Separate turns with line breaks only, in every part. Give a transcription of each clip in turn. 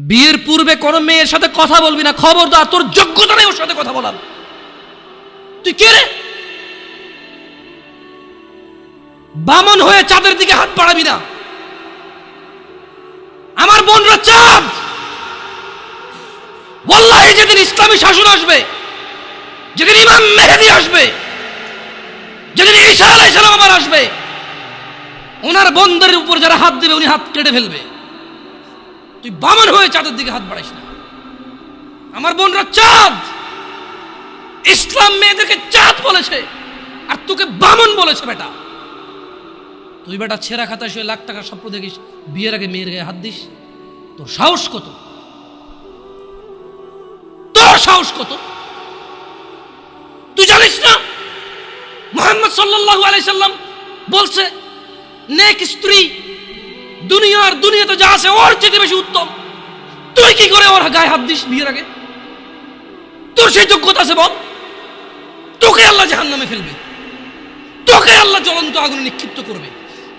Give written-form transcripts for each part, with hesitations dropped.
বিয়ের পূর্বে কোনো মেয়ের সাথে কথা বলবি না, খবরদার, তোর যোগ্যতা নেই ওর সাথে কথা বলার। তুই কে রে? বামন হয়ে চাঁদের দিকে হাত বাড়াবি না। আমার বোনরা চাঁদ। ওয়াল্লাহি যেদিন ইসলামী শাসন আসবে, যেদিন ইমাম মেহেদী আসবে, যেদিন ঈসা আলাইহিস সালাম আবার আসবে, ওনার বন্ধের উপর যারা হাত দেবে উনি হাত কেটে ফেলবে। তুই বামন হয়ে চাঁদের দিকে হাত বাড়াইস না। আমার বোনরা চাঁদ। ইসলাম মেয়েদেরকে চাঁদ বলেছে আর তোকে বামন বলেছে বেটা। তুই বেটা ছেঁড়া খাতায় শুয়ে লাখ টাকার স্বপ্ন দেখিস, বিয়ের আগে মেয়ের গায়ে হাত দিস। তোর সাহস কত? তোর সাহস কত? তুই জানিস না মুহাম্মদ সাল্লাল্লাহু আলাইহি সাল্লাম বলছে নেক স্ত্রী দুনিয়াতে যা আছে ওর চেয়ে বেশি উত্তম। তুই কি করে ওর গায়ে হাত দিস বিয়ের আগে? তোর সেই যোগ্যতা আছে বল? তোকে আল্লাহ জাহান্নামে ফেলবে, তোকে আল্লাহ জ্বলন্ত আগুনে নিক্ষিপ্ত করবে,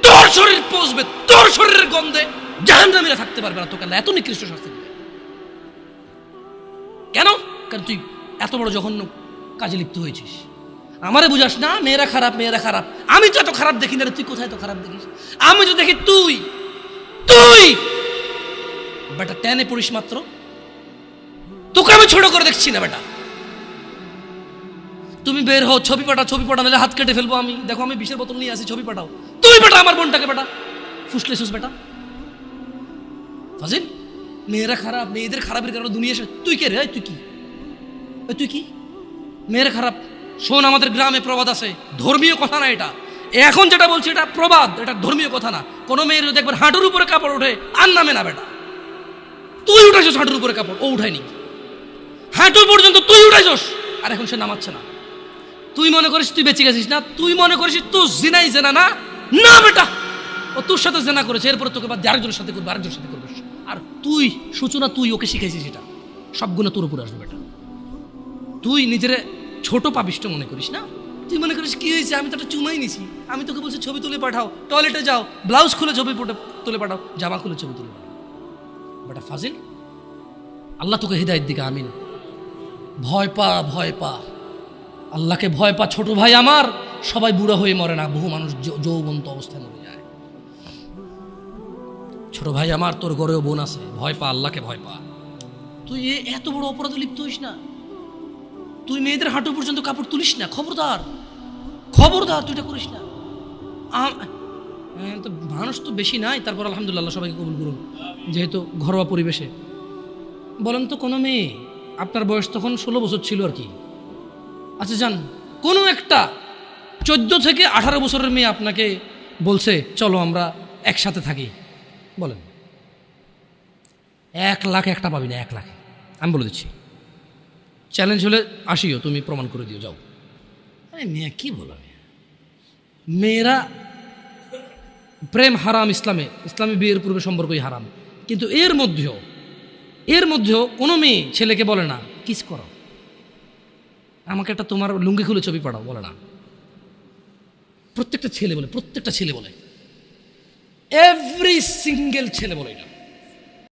তোর শরীর পচবে, তোর শরীরের গন্ধে জাহান্নামীরা থাকতে পারবে না। তোকে আল্লাহ এত নিকৃষ্ট শাস্তি দেবে কেন? কারণ তুই এত বড় জঘন্য কাজে লিপ্ত হয়েছিস। আমারে বুঝাস না মেয়েরা খারাপ, মেয়েরা খারাপ। আমি তো এত খারাপ দেখি না, তুই কোথায় তো খারাপ দেখিস? আমি তো দেখি তুই বেটা টেনে পড়িস মাত্র। তোকে আমি ছোট করে দেখছি না বেটা। তুমি বের হও, ছবি পাঠাও নাহলে হাত কেটে ফেলবো আমি। দেখো আমি বিষের বোতল নিয়ে আসি, ছবি পাঠাও। তুই বেটা আমার বোনটাকে বেটা ফুসলে শুস বেটা ফাজিল। মেয়েরা খারাপ, মেয়েদের খারাপের কারণে দুনিয়া। তুই কে রে? তুই কি মেয়েরা খারাপ? শোন, আমাদের গ্রামে প্রবাদ আছে, ধর্মীয় কথা না এটা। এখন যেটা বলছি এটা প্রবাদ, এটা ধর্মীয় কথা না। কোনো মেয়ের যদি একবার হাঁটুর উপরে কাপড় ওঠে আর নামে না বেটা। তুই উঠাইছস হাঁটুর উপরে কাপড়, ও উঠায়নি। হাঁটু পর্যন্ত তুই উঠাইছস আর এখন সে নামাচ্ছে না। তুই মনে করিস তুই বেঁচে গেছিস না? তুই মনে করিস তোর জিনাই জেনা না? না বেটা, ও তোর সাথে জেনা করেছে, এরপরে তোকে বাদ আরেকজনের সাথে করবে, আরেকজনের সাথে করবে। আর তুই সূচনা, তুই ওকে শিখাইছিস, এটা সব গুণ তোর উপরে আসবে বেটা। তুই নিজের ছোট পাপিষ্ট মনে করিস না? তুই মনে করিস কি হয়েছে, আমি তো একটা চুমাই নিছি। আমি তোকে বলছি ছবি তুলে পাঠাও, টয়লেটে যাও, ব্লাউজ খুলে ছবি তুলে পাঠাও, জামা খুলে ছবি তুলে পাঠাও। বেটা ফাজিল, আল্লাহ তোকে হিদায়েত দিকে আমিন। ভয় পা, আল্লাহকে ভয় পা ছোট ভাই আমার। সবাই বুড়া হয়ে মরে না, বহু মানুষ যৌবন্ত অবস্থায় মরে যায়। ছোট ভাই আমার, তোর ঘরেও বোন আছে, ভয় পা, আল্লাহকে ভয় পা। তুই এত বড় অপরাধে লিপ্ত হইস না। তুই মেয়েদের হাঁটু পর্যন্ত কাপড় তুলিস না, খবরদার, তুই এটা করিস না। তো মানুষ তো বেশি নাই, তারপর আলহামদুলিল্লাহ সবাইকে কবুল করুন, যেহেতু ঘরোয়া পরিবেশে। বলেন তো কোনো মেয়ে, আপনার বয়স তখন 16 বছর ছিল আর কি। আচ্ছা যান, কোনো একটা 14 থেকে 18 বছরের মেয়ে আপনাকে বলছে চলো আমরা একসাথে থাকি, বলেন 1 লাখ একটা পাবি না, 1 লাখ। আমি বলে দিচ্ছি, চ্যালেঞ্জ হলে আসিও, তুমি প্রমাণ করে দিও, যাও। মেয়ে কি বলো, মেয়েরা প্রেম হারাম ইসলামে বিয়ের পূর্বে সম্পর্কই হারাম। কিন্তু এর মধ্যেও কোনো মেয়ে ছেলেকে বলে না কিস করো, আমাকে একটা তোমার লুঙ্গি খুলে ছবি পাঠাও, বলে না। প্রত্যেকটা ছেলে বলে, এভরি সিঙ্গেল ছেলে বলে এটা।